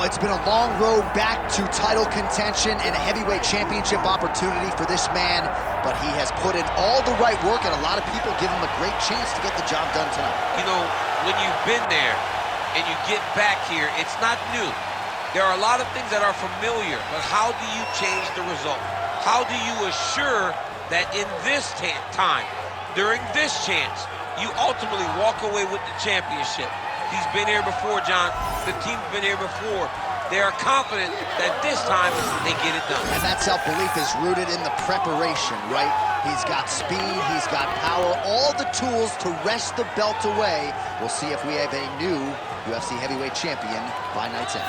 it's been a long road back to title contention and a heavyweight championship opportunity for this man, but he has put in all the right work, and a lot of people give him a great chance to get the job done tonight. You know, when you've been there and you get back here, it's not new. There are a lot of things that are familiar, but how do you change the result? How do you assure that in this time, during this chance, you ultimately walk away with the championship? He's been here before, John. The team's been here before. They are confident that this time they get it done. And that self-belief is rooted in the preparation, right? He's got speed, he's got power, all the tools to wrest the belt away. We'll see if we have a new UFC heavyweight champion by night's end.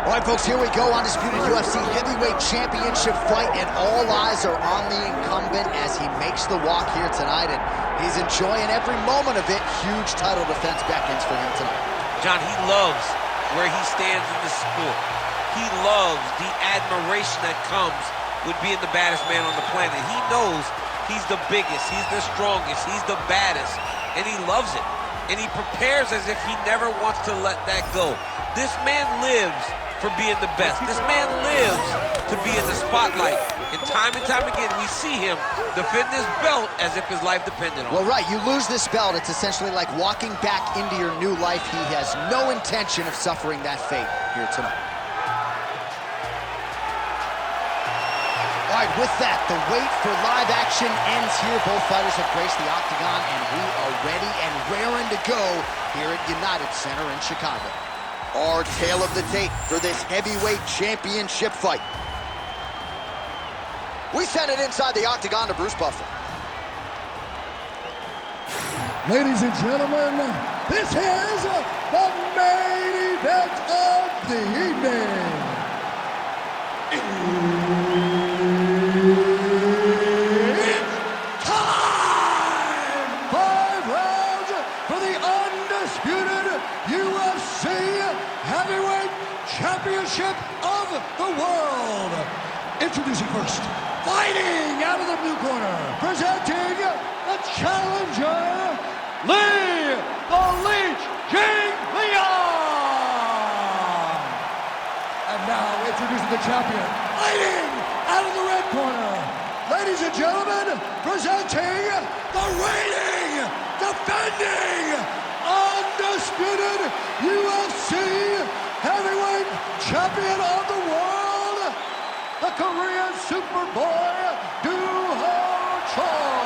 All right, folks, here we go. Undisputed UFC heavyweight championship fight, and all eyes are on the incumbent as he makes the walk here tonight, and he's enjoying every moment of it. Huge title defense beckons for him tonight. John, he loves where he stands in the sport. He loves the admiration that comes with being the baddest man on the planet. He knows he's the biggest, he's the strongest, he's the baddest, and he loves it. And he prepares as if he never wants to let that go. This man lives for being the best. This man lives to be in the spotlight. And time again, we see him defend this belt as if his life depended on it. Well, right, you lose this belt, it's essentially like walking back into your new life. He has no intention of suffering that fate here tonight. All right, with that, the wait for live action ends here. Both fighters have graced the octagon, and we are ready and raring to go here at United Center in Chicago. Our tale of the tape for this heavyweight championship fight. We send it inside the octagon to Bruce Buffer. Ladies and gentlemen, this is the main event of the evening. It's time! 5 rounds for the undisputed UFC Heavyweight Championship of the world. Introducing first, fighting out of the blue corner, presenting the challenger, Lee the Leech King Leon. And now introducing the champion, fighting out of the red corner, ladies and gentlemen, presenting the reigning, defending, undisputed UFC Heavyweight Champion of the world, the Korean Superboy, Doo-Ho Choi.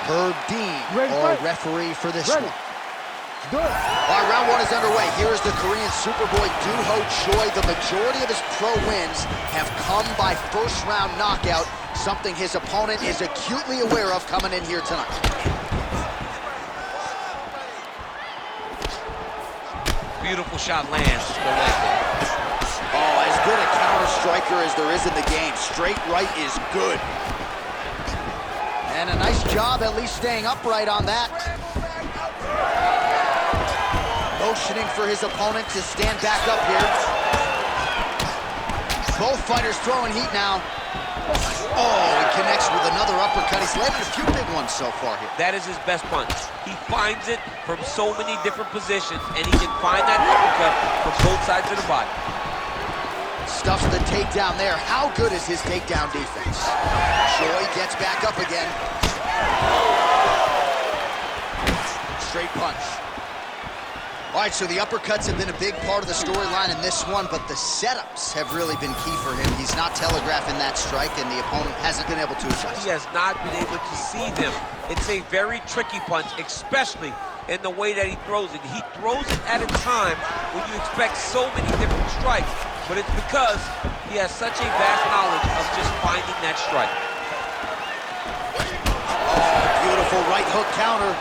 Herb Dean, our referee for this one. Good. All right, round one is underway. Here is the Korean Superboy, Doo-Ho Choi. The majority of his pro wins have come by first-round knockout, something his opponent is acutely aware of coming in here tonight. Beautiful shot lands. Oh, as good a counter striker as there is in the game. Straight right is good. And a nice job at least staying upright on that. Motioning for his opponent to stand back up here. Both fighters throwing heat now. Oh, he connects with another uppercut. He's landed a few big ones so far here. That is his best punch. He finds it from so many different positions, and he can find that uppercut from both sides of the body. Stuffs the takedown there. How good is his takedown defense? Choi gets back up again. Straight punch. All right, so the uppercuts have been a big part of the storyline in this one, but the setups have really been key for him. He's not telegraphing that strike, and the opponent hasn't been able to adjust. He has not been able to see them. It's a very tricky punch, especially in the way that he throws it. He throws it at a time when you expect so many different strikes, but it's because he has such a vast knowledge of just finding that strike. Oh, beautiful right hook counter.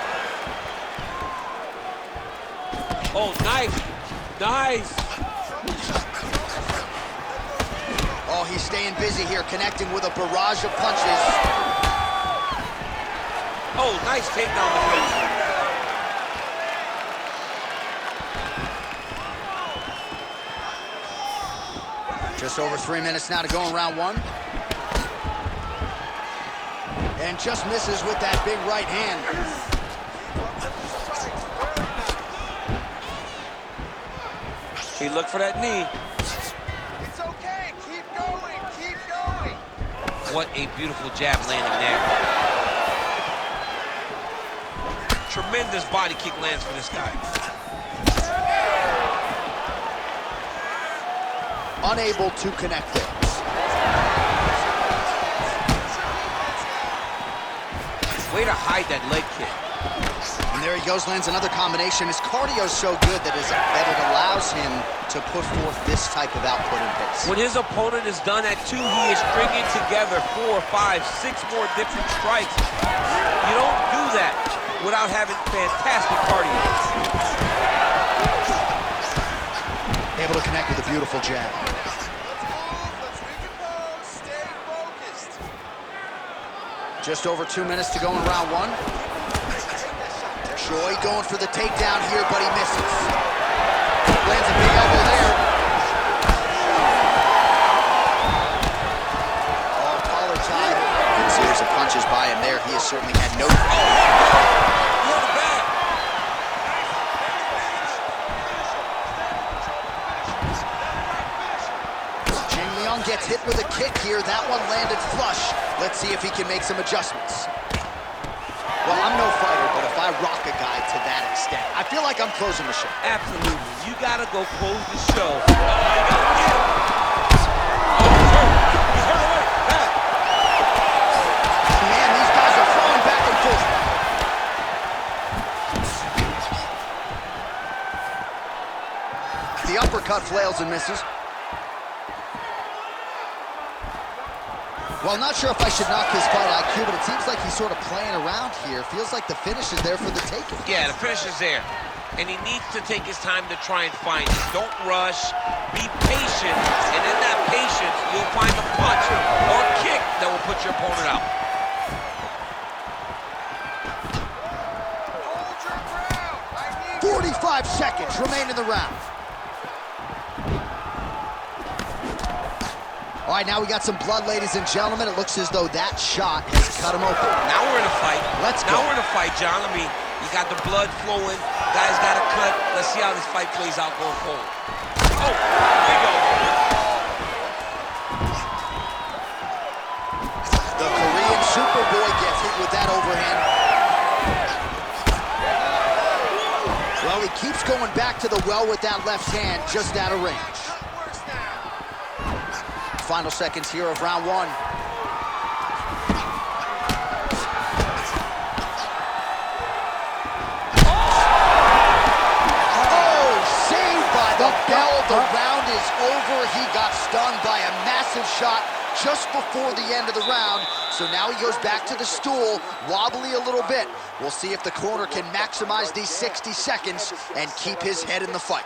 Oh, nice, nice. Oh, he's staying busy here, connecting with a barrage of punches. Oh, nice takedown defense. Just over 3 minutes now to go in round one. And just misses with that big right hand. He looked for that knee. It's okay. Keep going. Keep going. What a beautiful jab landing there. Tremendous body kick lands for this guy. Unable to connect there. Way to hide that leg kick. And there he goes, lands another combination. His cardio's so good that it allows him to put forth this type of output and pace. When his opponent is done at 2, he is stringing together 4, 5, 6 more different strikes. You don't do that without having fantastic cardio. Able to connect with a beautiful jab. Let's recompose. Stay focused. Just over 2 minutes to go in round one. Troy going for the takedown here, but he misses. Lands a big elbow there. Oh, collar tie. Good series of punches by him there. He has certainly had no... Gets hit with a kick here. That one landed flush. Let's see if he can make some adjustments. Well, I'm no fighter, but if I rock a guy to that extent, I feel like I'm closing the show. Absolutely. You gotta go close the show. Oh, you gotta get him. Oh, he's hurt. He's hurt away. Back. Man, these guys are falling back and forth. The uppercut flails and misses. Well, not sure if I should knock his fight IQ, but it seems like he's sort of playing around here. Feels like the finish is there for the taking. Yeah, the finish is there. And he needs to take his time to try and find it. Don't rush. Be patient. And in that patience, you'll find a punch or kick that will put your opponent out. Hold your ground. I need 45 seconds remain in the round. All right, now we got some blood, ladies and gentlemen. It looks as though that shot has cut him open. Now we're in a fight. Let's go. Now we're in a fight, John. I mean, you got the blood flowing. Guys got a cut. Let's see how this fight plays out going forward. Oh, there you go. The Korean Superboy gets hit with that overhand. Well, he keeps going back to the well with that left hand, just out of range. Final seconds here of round one. Oh, saved by the bell. The round is over. He got stung by a massive shot just before the end of the round. So now he goes back to the stool, wobbly a little bit. We'll see if the corner can maximize these 60 seconds and keep his head in the fight.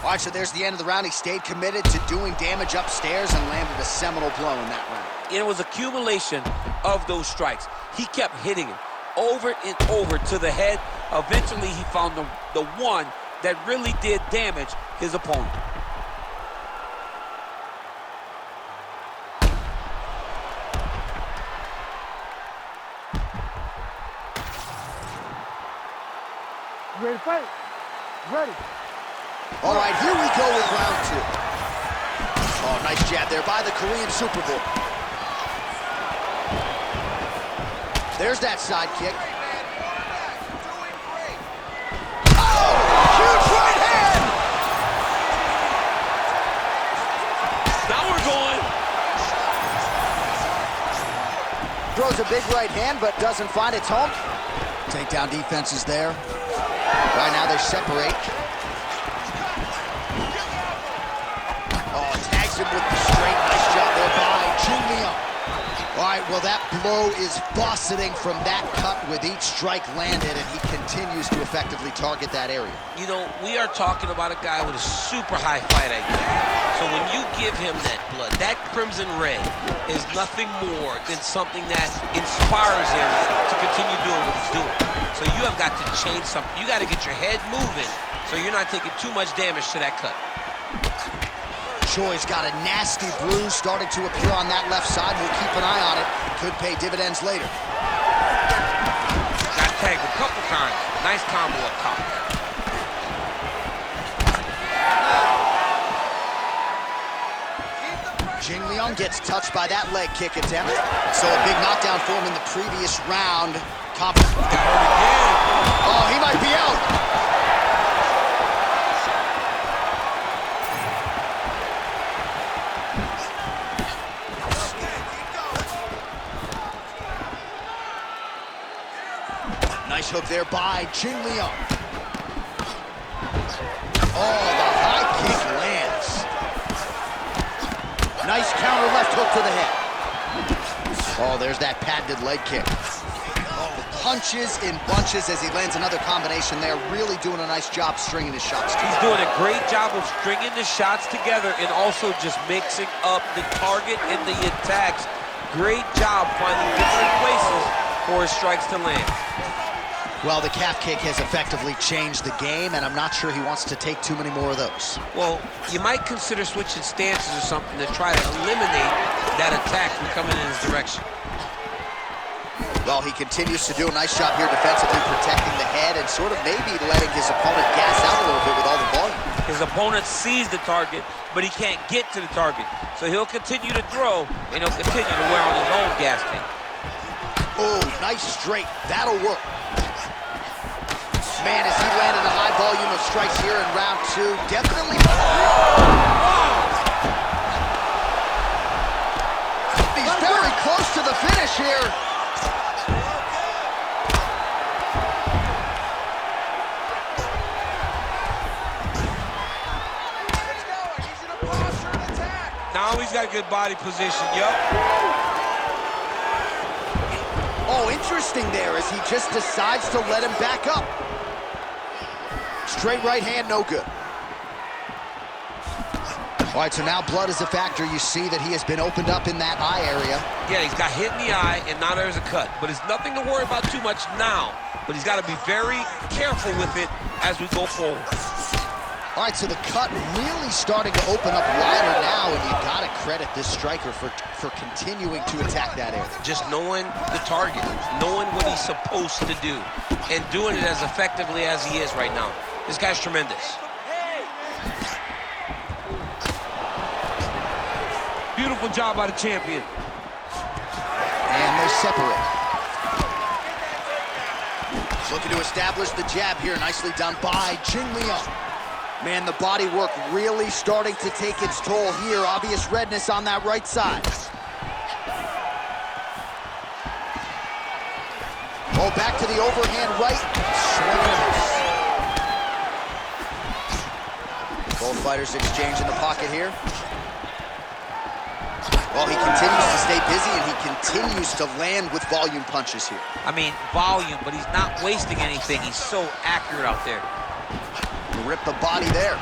All right, so there's the end of the round. He stayed committed to doing damage upstairs and landed a seminal blow in that round. It was accumulation of those strikes. He kept hitting him over and over to the head. Eventually, he found the one that really did damage his opponent. Ready to fight? Ready. All right, here we go with round two. Oh, nice jab there by the Korean Superboy. There's that side kick. Oh, huge right hand! Now we're going. Throws a big right hand, but doesn't find its home. Takedown defense is there. Right now they separate. Tags him with the straight. Nice job there by Jun-Leon. All right, well, that blow is buffeting from that cut with each strike landed, and he continues to effectively target that area. You know, we are talking about a guy with a super high fight IQ. So when you give him that blood, that crimson red is nothing more than something that inspires him to continue doing what he's doing. So you have got to change something. You got to get your head moving so you're not taking too much damage to that cut. Choi's got a nasty bruise starting to appear on that left side. We'll keep an eye on it. Could pay dividends later. Got tagged a couple times. Nice combo up top. Jing Liang gets touched by that leg kick attempt. So a big knockdown for him in the previous round. Confident. Got hurt again. Oh, he might be out. Nice hook there by Jing Liang. Oh, the high kick lands. Nice counter left hook to the head. Oh, there's that patented leg kick. Oh, punches in bunches as he lands another combination there. Really doing a nice job stringing his shots together. He's doing a great job of stringing the shots together and also just mixing up the target and the attacks. Great job finding different places for his strikes to land. Well, the calf kick has effectively changed the game, and I'm not sure he wants to take too many more of those. Well, you might consider switching stances or something to try to eliminate that attack from coming in his direction. Well, he continues to do a nice job here defensively, protecting the head and sort of maybe letting his opponent gas out a little bit with all the volume. His opponent sees the target, but he can't get to the target. So he'll continue to throw, and he'll continue to wear on his own gas tank. Oh, nice straight. That'll work. Man, as he landed a high volume of strikes here in round two, definitely. He's very close to the finish here. Let's go. I need you to posture and attack. Now he's got a good body position, yup. Oh, interesting there as he just decides to let him back up. Straight right hand, no good. All right, so now blood is a factor. You see that he has been opened up in that eye area. Yeah, he's got hit in the eye, and now there's a cut. But it's nothing to worry about too much now. But he's got to be very careful with it as we go forward. All right, so the cut really starting to open up wider now, and you got to credit this striker for continuing to attack that area. Just knowing the target, knowing what he's supposed to do, and doing it as effectively as he is right now. This guy's tremendous. Beautiful job by the champion. And they separate. Looking to establish the jab here. Nicely done by Jing Liang. Man, the body work really starting to take its toll here. Obvious redness on that right side. Oh, back to the overhand right. Swing and a miss. Both fighters exchanging the pocket here. Well, he continues to stay busy, and he continues to land with volume punches here. I mean, volume, but he's not wasting anything. He's so accurate out there. Rip the body there.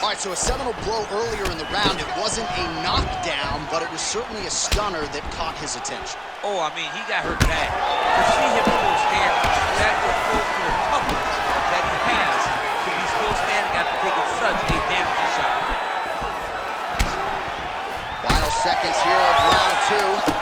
All right, so a seminal blow earlier in the round. It wasn't a knockdown, but it was certainly a stunner that caught his attention. Oh, I mean, he got hurt bad. To see him still standing, that refers to the toughness that he has to be still standing after taking such a damaging shot. Final seconds here of round two.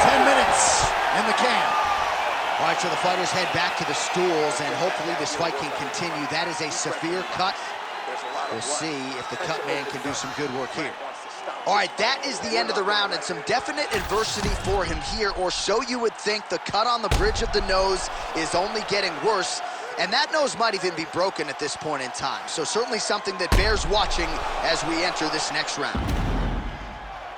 10 minutes in the can. All right, so the fighters head back to the stools, and hopefully this fight can continue. That is a severe cut. We'll see if the cut man can do some good work here. All right, that is the end of the round, and some definite adversity for him here, or so you would think. The cut on the bridge of the nose is only getting worse, and that nose might even be broken at this point in time. So certainly something that bears watching as we enter this next round.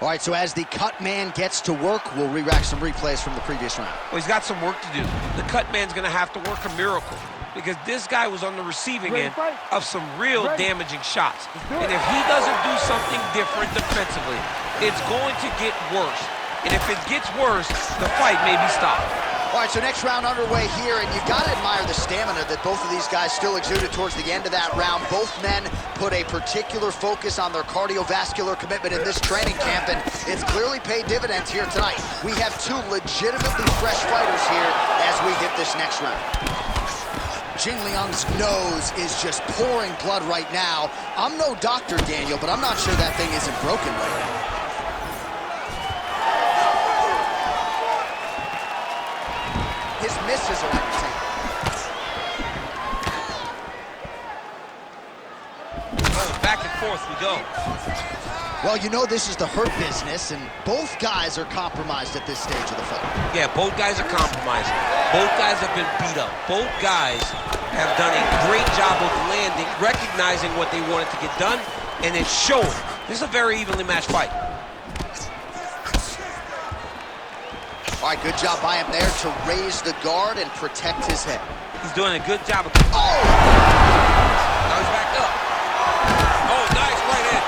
All right, so as the cut man gets to work, we'll re-rack some replays from the previous round. Well, he's got some work to do. The cut man's gonna have to work a miracle, because this guy was on the receiving end of some real damaging shots. And if he doesn't do something different defensively, it's going to get worse. And if it gets worse, the fight may be stopped. All right, so next round underway here, and you've got to admire the stamina that both of these guys still exuded towards the end of that round. Both men put a particular focus on their cardiovascular commitment in this training camp, and it's clearly paid dividends here tonight. We have two legitimately fresh fighters here as we hit this next round. Jing Liang's nose is just pouring blood right now. I'm no doctor, Daniel, but I'm not sure that thing isn't broken right now. His misses are entertaining. Oh, back and forth we go. Well, you know this is the hurt business, and both guys are compromised at this stage of the fight. Yeah, both guys are compromised. Both guys have been beat up. Both guys have done a great job of landing, recognizing what they wanted to get done, and it's showing. This is a very evenly matched fight. All right, good job by him there to raise the guard and protect his head. He's doing a good job of... Oh! Now he's back up. Oh, nice right hand.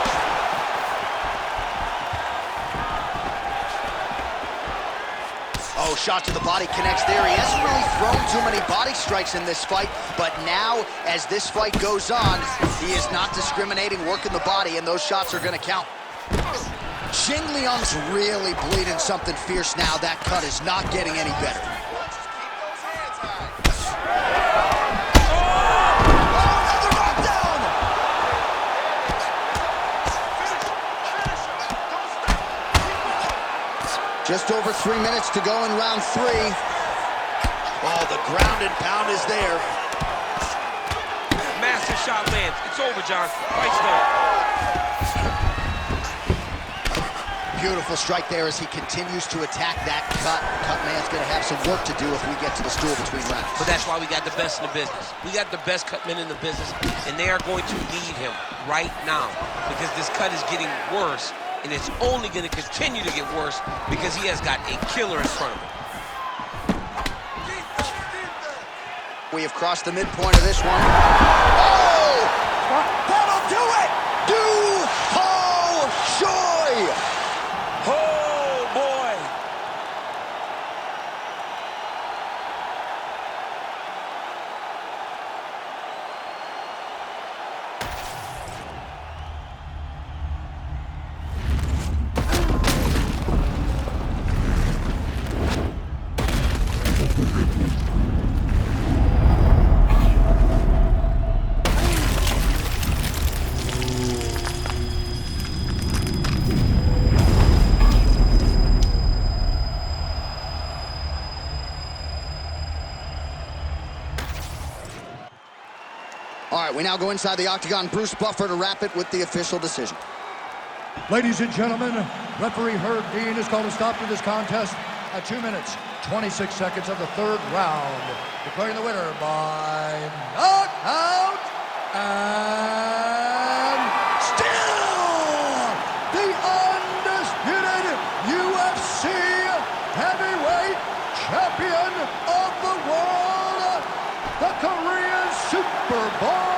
Oh, shot to the body connects there. He hasn't really thrown too many body strikes in this fight, but now, as this fight goes on, he is not discriminating, working the body, and those shots are gonna count. Jing Liang's really bleeding something fierce now. That cut is not getting any better. Another knockdown! Just over 3 minutes to go in round 3. Oh, the ground and pound is there. Massive shot lands. It's over, John. Fight's done. Beautiful strike there as he continues to attack that cut. Cut man's going to have some work to do if we get to the stool between rounds. But that's why we got the best in the business. We got the best cut men in the business, and they are going to need him right now because this cut is getting worse, and it's only going to continue to get worse because he has got a killer in front of him. We have crossed the midpoint of this one. Oh! That'll do it! Choi! Oh, boy! All right, we now go inside the octagon. Bruce Buffer to wrap it with the official decision. Ladies and gentlemen, referee Herb Dean has called a stop to this contest at 2 minutes, 26 seconds of the third round, declaring the winner by knockout and still the undisputed UFC heavyweight champion of the world, the Korean Superboy,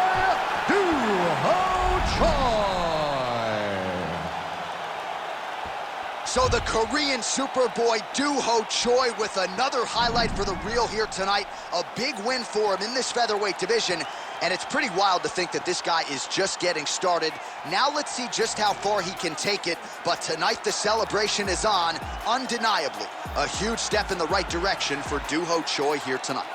So the Korean Superboy Do-Ho Choi with another highlight for the real here tonight. A big win for him in this featherweight division. And it's pretty wild to think that this guy is just getting started. Now let's see just how far he can take it. But tonight the celebration is on, undeniably. A huge step in the right direction for Do-Ho Choi here tonight.